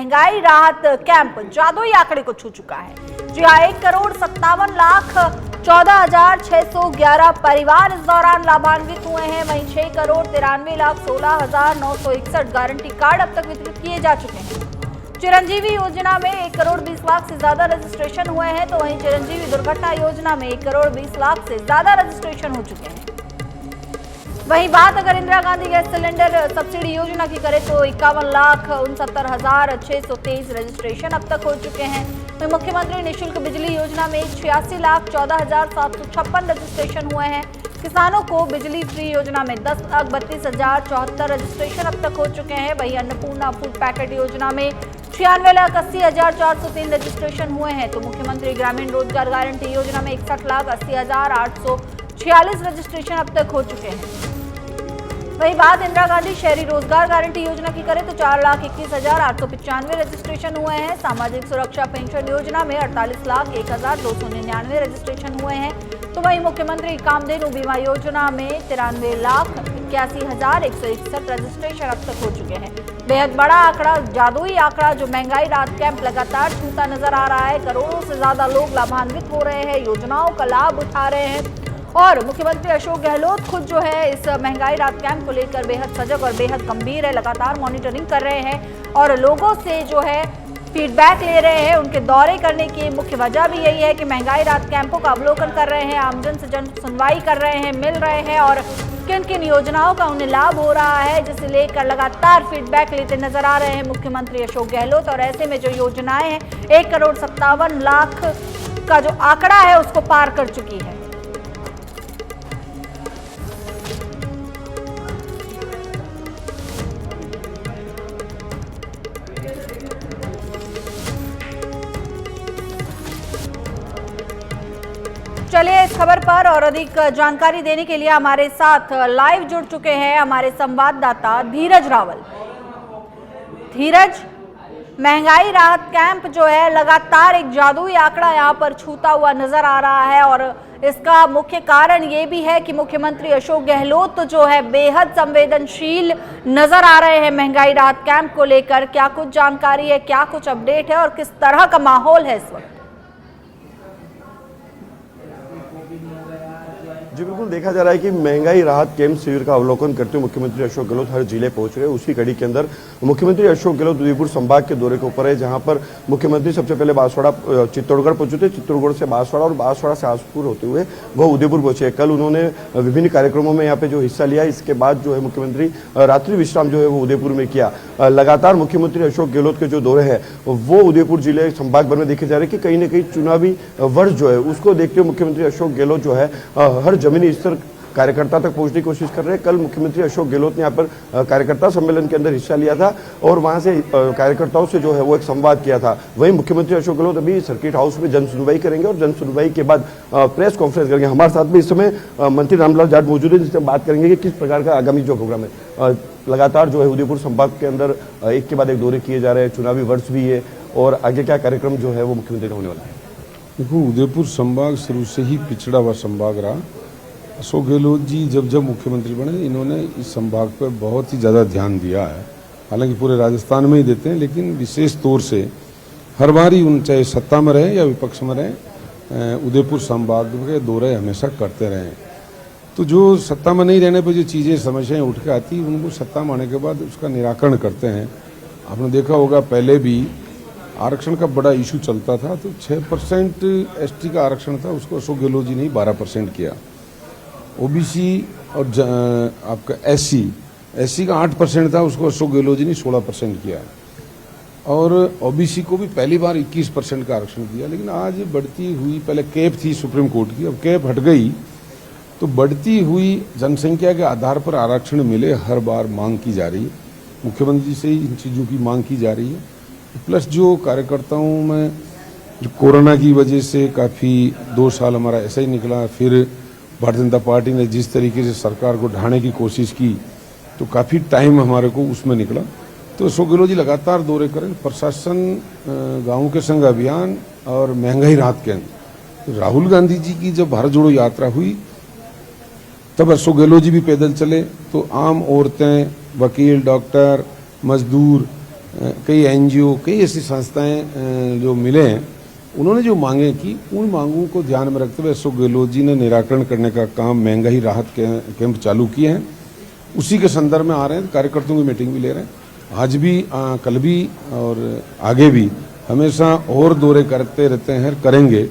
महंगाई राहत कैंप जादुई आंकड़े को छू चुका है। जी हाँ, 1,57,14,611 परिवार इस दौरान लाभान्वित हुए हैं। वहीं 6,93,16,961 गारंटी कार्ड अब तक वितरित किए जा चुके हैं। चिरंजीवी योजना में 1,20,00,000 से ज्यादा रजिस्ट्रेशन हुए हैं, तो वहीं चिरंजीवी दुर्घटना योजना में 1,20,00,000 से ज्यादा रजिस्ट्रेशन हो चुके हैं। वहीं बात अगर Indira Gandhi gas cylinder subsidy योजना की करें तो 51,69,623 रजिस्ट्रेशन अब तक हो चुके हैं। वहीं मुख्यमंत्री निःशुल्क बिजली योजना में 86,14,756 रजिस्ट्रेशन हुए हैं। किसानों को बिजली फ्री योजना में 10,32,074 रजिस्ट्रेशन अब तक हो चुके हैं। वहीं अन्नपूर्णा फूड पैकेट योजना में 96,80,403 रजिस्ट्रेशन हुए हैं। तो मुख्यमंत्री ग्रामीण रोजगार गारंटी योजना में 61,80,846 रजिस्ट्रेशन अब तक हो चुके हैं। वही बात इंदिरा गांधी शहरी रोजगार गारंटी योजना की करें तो 4,21,895 रजिस्ट्रेशन हुए हैं। सामाजिक सुरक्षा पेंशन योजना में 48,01,299 रजिस्ट्रेशन हुए हैं। तो वहीं मुख्यमंत्री कामधेनु बीमा योजना में 93,81,161 रजिस्ट्रेशन अब तक हो चुके हैं। बेहद बड़ा आंकड़ा, जादुई आंकड़ा जो महंगाई राहत कैंप लगातार छूता नजर आ रहा है। करोड़ों से ज्यादा लोग लाभान्वित हो रहे हैं, योजनाओं का लाभ उठा रहे हैं और मुख्यमंत्री अशोक गहलोत खुद जो है इस महंगाई राहत कैंप को लेकर बेहद सजग और बेहद गंभीर है, लगातार मॉनिटरिंग कर रहे हैं और लोगों से जो है फीडबैक ले रहे हैं। उनके दौरे करने की मुख्य वजह भी यही है कि महंगाई राहत कैंपों का अवलोकन कर रहे हैं, आमजन से जन सुनवाई कर रहे हैं, मिल रहे हैं और किन किन योजनाओं का उन्हें लाभ हो रहा है, जिसे लेकर लगातार फीडबैक लेते नजर आ रहे हैं मुख्यमंत्री अशोक गहलोत। और ऐसे में जो योजनाएं हैं 1,57,00,000 का जो आंकड़ा है उसको पार कर चुकी है। चलिए इस खबर पर और अधिक जानकारी देने के लिए हमारे साथ लाइव जुड़ चुके हैं हमारे संवाददाता धीरज रावल। धीरज, महंगाई राहत कैंप जो है लगातार एक जादुई आंकड़ा यहां पर छूता हुआ नजर आ रहा है और इसका मुख्य कारण ये भी है कि मुख्यमंत्री अशोक गहलोत जो है बेहद संवेदनशील नजर आ रहे हैं महंगाई राहत कैंप को लेकर। क्या कुछ जानकारी है, क्या कुछ अपडेट है और किस तरह का माहौल है इस वक्त? जी बिल्कुल, देखा जा रहा है कि महंगाई राहत कैंप शिविर का अवलोकन करते हुए मुख्यमंत्री अशोक गहलोत हर जिले पहुंच रहे हैं। उसी कड़ी के अंदर मुख्यमंत्री अशोक गहलोत उदयपुर संभाग के दौरे के ऊपर है, जहां पर मुख्यमंत्री सबसे पहले बांसवाड़ा चित्तौड़गढ़ पहुंचे थे, चित्तौड़गढ़ से बांसवाड़ा और बांसवाड़ा से आसपुर होते हुए वो उदयपुर पहुंचे। कल उन्होंने विभिन्न कार्यक्रमों में यहाँ पे जो हिस्सा लिया, इसके बाद जो है मुख्यमंत्री रात्रि विश्राम जो है वो उदयपुर में किया। लगातार मुख्यमंत्री अशोक गहलोत के जो दौरे हैं वो उदयपुर जिले संभाग भर में देखे जा रहे हैं कि कहीं ना कहीं चुनावी वर्ष जो है उसको देखते हुए मुख्यमंत्री अशोक गहलोत जो है हर जमीनी स्तर कार्यकर्ता तक पहुंचने की कोशिश कर रहे हैं। कल मुख्यमंत्री अशोक गहलोत ने यहाँ पर कार्यकर्ता सम्मेलन के अंदर हिस्सा लिया था और वहां से कार्यकर्ताओं से जो है वो एक संवाद किया था। वहीं मुख्यमंत्री अशोक गहलोत अभी सर्किट हाउस में जन सुनवाई करेंगे और जन सुनवाई के बाद प्रेस कॉन्फ्रेंस करेंगे। हमारे साथ में इस समय मंत्री रामलाल जाट मौजूद है, जिससे बात करेंगे कि किस प्रकार का आगामी जो प्रोग्राम है। लगातार जो है उदयपुर संभाग के अंदर एक के बाद एक दौरे किए जा रहे हैं, चुनावी वर्ष भी है और आगे क्या कार्यक्रम जो है वो मुख्यमंत्री का होने वाला है। देखो, उदयपुर संभाग शुरू से ही पिछड़ा हुआ संभाग रहा। अशोक गहलोत जी जब मुख्यमंत्री बने इन्होंने इस संभाग पर बहुत ही ज़्यादा ध्यान दिया है। हालांकि पूरे राजस्थान में ही देते हैं, लेकिन विशेष तौर से हर बार ही उन चाहे सत्ता में रहे या विपक्ष में रहे उदयपुर संभाग के दौरे हमेशा करते रहे। तो जो सत्ता में नहीं रहने पर जो चीज़ें समस्याएं उठ के आती उनको सत्ता में आने के बाद उसका निराकरण करते हैं। आपने देखा होगा पहले भी आरक्षण का बड़ा इशू चलता था, तो 6% ST का आरक्षण था, उसको अशोक गहलोत जी ने 12% किया। ओबीसी और आपका SC का 8% था, उसको अशोक गहलोत जी ने 16% किया और ओबीसी को भी पहली बार 21% का आरक्षण दिया। लेकिन आज बढ़ती हुई, पहले कैप थी सुप्रीम कोर्ट की, अब कैप हट गई, तो बढ़ती हुई जनसंख्या के आधार पर आरक्षण मिले हर बार मांग की जा रही है। मुख्यमंत्री जी से ही इन चीज़ों की मांग की जा रही है। प्लस जो कार्यकर्ताओं में जो कोरोना की वजह से काफ़ी 2 साल हमारा ऐसा ही निकला, फिर भारतीय जनता पार्टी ने जिस तरीके से सरकार को ढाने की कोशिश की तो काफ़ी टाइम हमारे को उसमें निकला। तो अशोक गहलोत जी लगातार दौरे करें, प्रशासन, गाँव के संग अभियान और महंगाई राहत केंद्र। तो राहुल गांधी जी की जब भारत जोड़ो यात्रा हुई तब अशोक गहलोत जी भी पैदल चले, तो आम औरतें, वकील, डॉक्टर, मजदूर कई एनजीओ, कई ऐसी संस्थाएं जो मिले हैं, उन्होंने जो मांगे की, उन मांगों को ध्यान में रखते हुए अशोक गहलोत जी ने निराकरण करने का काम, महंगाई राहत कैंप चालू किए हैं। उसी के संदर्भ में आ रहे हैं, कार्यकर्ताओं की मीटिंग भी ले रहे हैं। आज भी, कल भी और आगे भी हमेशा और दौरे करते रहते हैं, करेंगे।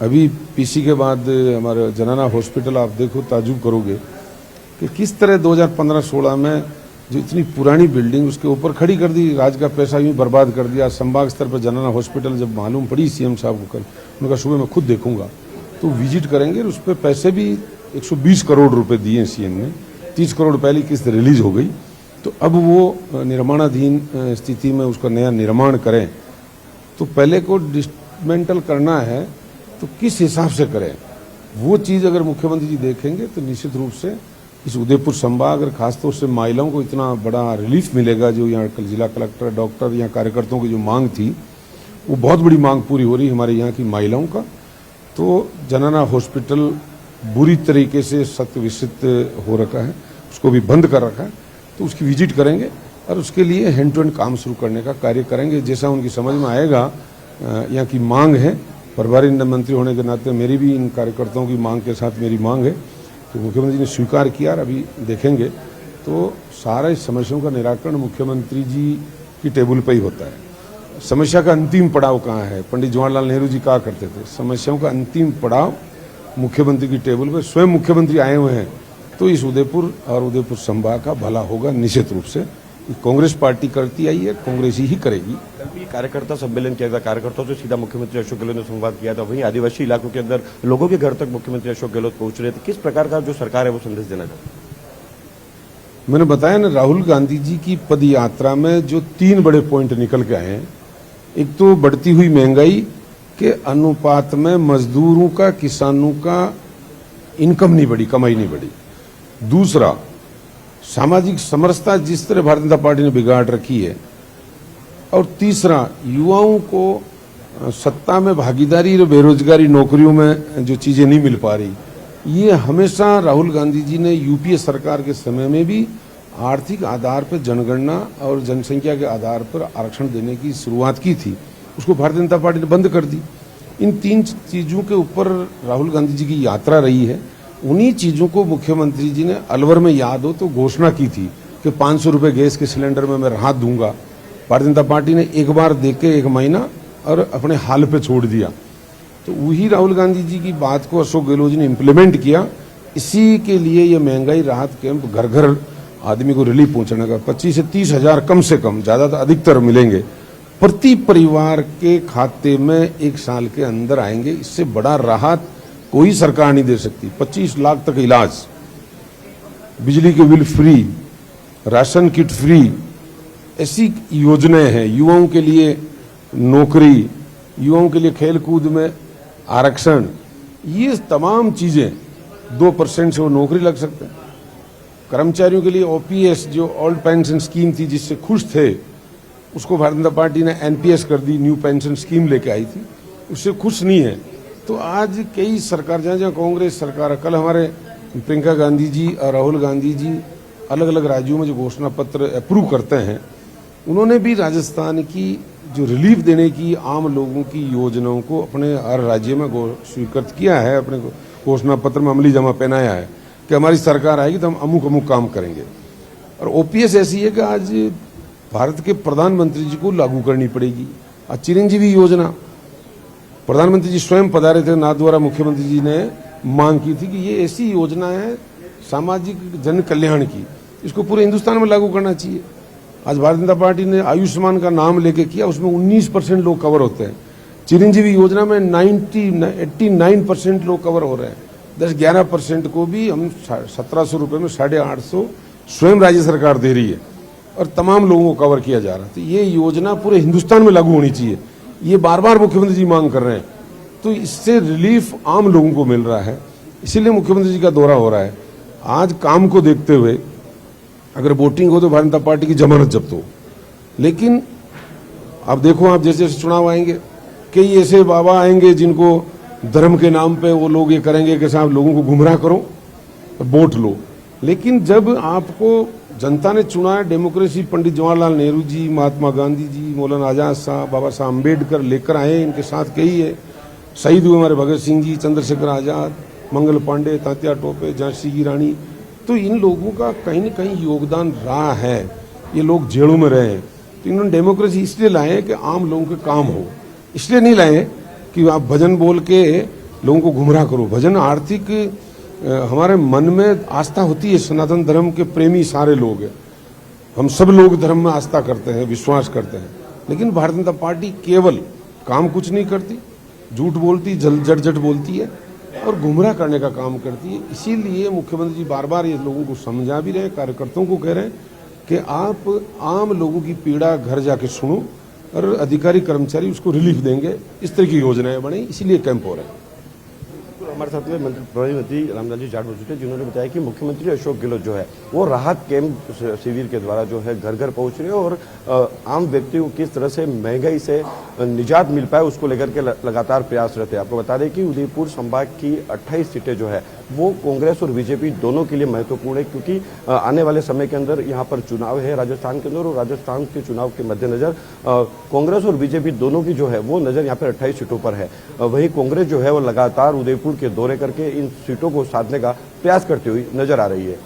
अभी पीसी के बाद हमारे जनाना हॉस्पिटल आप देखो, ताजुब करोगे कि किस तरह 2015-16 में जो इतनी पुरानी बिल्डिंग उसके ऊपर खड़ी कर दी, राज का पैसा यूं बर्बाद कर दिया। संभाग स्तर पर जनाना हॉस्पिटल जब मालूम पड़ी सीएम साहब को, कल उनका सुबह मैं खुद देखूंगा, तो विजिट करेंगे। उस पर पैसे भी 120 करोड़ रुपए दिए सीएम ने, 30 करोड़ पहली किस्त रिलीज हो गई। तो अब वो निर्माणाधीन स्थिति में उसका नया निर्माण करें, तो पहले को डिस्मेंटल करना है तो किस हिसाब से करें, वो चीज़ अगर मुख्यमंत्री जी देखेंगे तो निश्चित रूप से इस उदयपुर संभाग और खासतौर से महिलाओं को इतना बड़ा रिलीफ मिलेगा। जो यहाँ कल जिला कलेक्टर, डॉक्टर, यहाँ कार्यकर्ताओं की जो मांग थी, वो बहुत बड़ी मांग पूरी हो रही है हमारे यहाँ की महिलाओं का। तो जनाना हॉस्पिटल बुरी तरीके से सत्विषित हो रखा है, उसको भी बंद कर रखा है, तो उसकी विजिट करेंगे और उसके लिए हैंड टू हैंड काम शुरू करने का कार्य करेंगे। जैसा उनकी समझ में आएगा, यहाँ की मांग है, प्रभारी मंत्री होने के नाते मेरी भी इन कार्यकर्ताओं की मांग के साथ मेरी मांग है, तो मुख्यमंत्री ने स्वीकार किया और अभी देखेंगे। तो सारा इस समस्याओं का निराकरण मुख्यमंत्री जी की टेबल पर ही होता है। समस्या का अंतिम पड़ाव कहाँ है, पंडित जवाहरलाल नेहरू जी कहा करते थे, समस्याओं का अंतिम पड़ाव मुख्यमंत्री की टेबल पर। स्वयं मुख्यमंत्री आए हुए हैं, तो इस उदयपुर और उदयपुर संभाग का भला होगा निश्चित रूप से। कांग्रेस पार्टी करती आई है, कांग्रेस ही करेगी। कार्यकर्ता सम्मेलन किया था, कार्यकर्ताओं से सीधा मुख्यमंत्री अशोक गहलोत ने संवाद किया था। वहीं आदिवासी इलाकों के अंदर लोगों के घर तक मुख्यमंत्री अशोक गहलोत पहुंच रहे थे। किस प्रकार का जो सरकार है वो संदेश देना चाहती है? मैंने बताया ना, राहुल गांधी जी की पद यात्रा में जो 3 बड़े पॉइंट निकल के आए हैं, एक तो बढ़ती हुई महंगाई के अनुपात में मजदूरों का, किसानों का इनकम नहीं बढ़ी, कमाई नहीं बढ़ी। दूसरा, सामाजिक समरसता जिस तरह भारतीय जनता पार्टी ने बिगाड़ रखी है। और तीसरा, युवाओं को सत्ता में भागीदारी और बेरोजगारी, नौकरियों में जो चीजें नहीं मिल पा रही, ये हमेशा राहुल गांधी जी ने यूपीए सरकार के समय में भी आर्थिक आधार पर जनगणना और जनसंख्या के आधार पर आरक्षण देने की शुरुआत की थी, उसको भारतीय जनता पार्टी ने बंद कर दी। इन 3 चीजों के ऊपर राहुल गांधी जी की यात्रा रही है। उन्हीं चीजों को मुख्यमंत्री जी ने अलवर में, याद हो तो, घोषणा की थी कि 500 रुपए गैस के सिलेंडर में मैं राहत दूंगा। भारतीय जनता पार्टी ने एक बार देके 1 महीना और अपने हाल पे छोड़ दिया। तो वही राहुल गांधी जी की बात को अशोक गहलोत जी ने इम्प्लीमेंट किया। इसी के लिए ये महंगाई राहत कैंप घर घर आदमी को रिलीफ पहुंचाने का 25 से 30 हजार कम से कम, ज्यादा तो अधिकतर मिलेंगे, प्रति परिवार के खाते में 1 साल के अंदर आएंगे। इससे बड़ा राहत कोई सरकार नहीं दे सकती। 25 लाख तक इलाज, बिजली के bill free, ration kit free, ऐसी योजनाएं हैं। युवाओं के लिए नौकरी, युवाओं के लिए खेलकूद में आरक्षण, ये तमाम चीजें 2% से वो नौकरी लग सकते हैं। कर्मचारियों के लिए ओपीएस, जो ओल्ड पेंशन स्कीम थी जिससे खुश थे, उसको भारतीय जनता पार्टी ने एनपीएस कर दी, न्यू पेंशन स्कीम लेके आई थी, उससे खुश नहीं है। तो आज कई सरकार, जहाँ जहाँ कांग्रेस सरकार, कल हमारे प्रियंका गांधी जी और राहुल गांधी जी अलग अलग राज्यों में जो घोषणा पत्र अप्रूव करते हैं, उन्होंने भी राजस्थान की जो रिलीफ देने की आम लोगों की योजनाओं को अपने हर राज्य में स्वीकृत किया है, अपने घोषणा पत्र में अमली जमा पहनाया है कि हमारी सरकार आएगी तो हम अमुक अमुक काम करेंगे। और ओपीएस ऐसी है कि आज भारत के प्रधानमंत्री जी को लागू करनी पड़ेगी। आज चिरंजीवी योजना प्रधानमंत्री जी स्वयं पधारे थे, नाथ द्वारा मुख्यमंत्री जी ने मांग की थी कि ये ऐसी योजना है सामाजिक जन कल्याण की, इसको पूरे हिंदुस्तान में लागू करना चाहिए। आज भारतीय जनता पार्टी ने आयुष्मान का नाम लेके किया, उसमें 19% लोग कवर होते हैं। चिरंजीवी योजना में 89% लोग कवर हो रहे हैं। 10-11% को भी हम 1700 रुपये में 850 स्वयं राज्य सरकार दे रही है और तमाम लोगों को कवर किया जा रहा है। तो ये योजना पूरे हिंदुस्तान में लागू होनी चाहिए, ये बार बार मुख्यमंत्री जी मांग कर रहे हैं। तो इससे रिलीफ आम लोगों को मिल रहा है, इसीलिए मुख्यमंत्री जी का दौरा हो रहा है। आज काम को देखते हुए अगर वोटिंग हो तो भारतीय जनता पार्टी की जमानत जब्त हो, लेकिन अब देखो, आप जैसे जैसे चुनाव आएंगे, कई ऐसे बाबा आएंगे जिनको धर्म के नाम पे वो लोग ये करेंगे कि साहब लोगों को गुमराह करो, वोट लो। लेकिन जब आपको जनता ने चुना है, डेमोक्रेसी पंडित जवाहरलाल नेहरू जी, महात्मा गांधी जी, मौलाना आजाद साहब, बाबा साहब अम्बेडकर लेकर आए, इनके साथ कई है, शहीद हुए हमारे भगत सिंह जी, चंद्रशेखर आजाद, मंगल पांडे, तात्या टोपे, झांसी की रानी। तो इन लोगों का कहीं न कहीं योगदान रहा है, ये लोग जेलों में रहे हैं। तो इन्होंने डेमोक्रेसी इसलिए लाए कि आम लोगों के काम हो, इसलिए नहीं लाए कि आप भजन बोल के लोगों को गुमराह करो। भजन आर्थिक हमारे मन में आस्था होती है, सनातन धर्म के प्रेमी सारे लोग हैं, हम सब लोग धर्म में आस्था करते हैं, विश्वास करते हैं, लेकिन भारतीय जनता पार्टी केवल काम कुछ नहीं करती, झूठ बोलती, जट बोलती है और गुमराह करने का काम करती है। इसीलिए मुख्यमंत्री जी बार बार ये लोगों को समझा भी रहे, कार्यकर्ताओं को कह रहे हैं कि आप आम लोगों की पीड़ा घर जाके सुनो और अधिकारी कर्मचारी उसको रिलीफ देंगे। इस तरह की योजनाएं बनी, इसीलिए कैंप हो रहे हैं। हमारे साथ में प्रभारी मंत्री रामलाल जी जाट मौजूद थे, जिन्होंने बताया कि मुख्यमंत्री अशोक गहलोत जो है वो राहत कैंप शिविर के द्वारा जो है घर घर पहुंच रहे हैं और आम व्यक्ति को किस तरह से महंगाई से निजात मिल पाए उसको लेकर के लगातार प्रयासरत है। आपको बता दें कि उदयपुर संभाग की 28 सीटें जो है वो कांग्रेस और बीजेपी दोनों के लिए महत्वपूर्ण है, क्योंकि आने वाले समय के अंदर यहाँ पर चुनाव है राजस्थान के अंदर, और राजस्थान के चुनाव के मद्देनजर कांग्रेस और बीजेपी दोनों की जो है वो नजर यहाँ पर 28 सीटों पर है। वहीं कांग्रेस जो है वो लगातार उदयपुर के दौरे करके इन सीटों को साधने का प्रयास करती हुई नजर आ रही है।